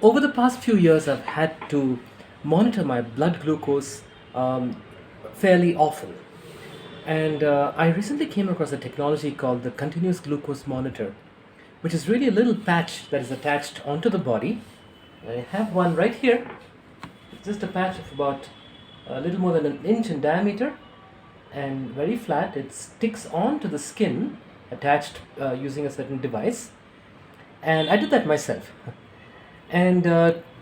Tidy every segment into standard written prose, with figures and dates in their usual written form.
Over the past few years, I've had to monitor my blood glucose fairly often. And I recently came across a technology called the continuous glucose monitor, which is really a little patch that is attached onto the body. I have one right here. It's just a patch of about a little more than an inch in diameter and very flat. It sticks onto the skin attached using a certain device. And I did that myself. And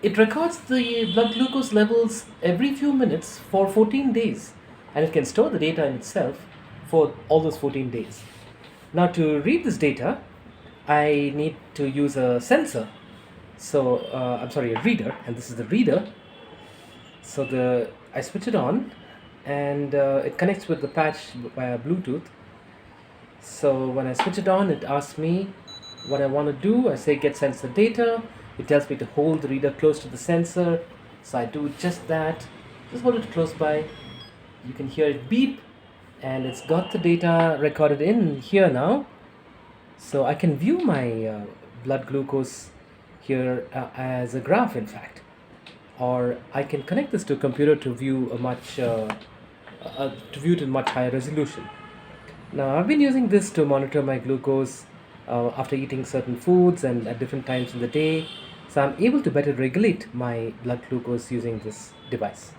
it records the blood glucose levels every few minutes for 14 days, and it can store the data in itself for all those 14 days. Now, to read this data, I need to use a sensor. So, I'm sorry, a reader, and this is the reader. So, I switch it on, and it connects with the patch via Bluetooth. So when I switch it on, it asks me what I want to do. I say get sensor data. It tells me to hold the reader close to the sensor. So I do just that. Just hold it close by. You can hear it beep, and it's got the data recorded in here now. So I can view my blood glucose here as a graph, in fact. Or I can connect this to a computer to view to view it in much higher resolution. Now, I've been using this to monitor my glucose after eating certain foods and at different times in the day. So I'm able to better regulate my blood glucose using this device.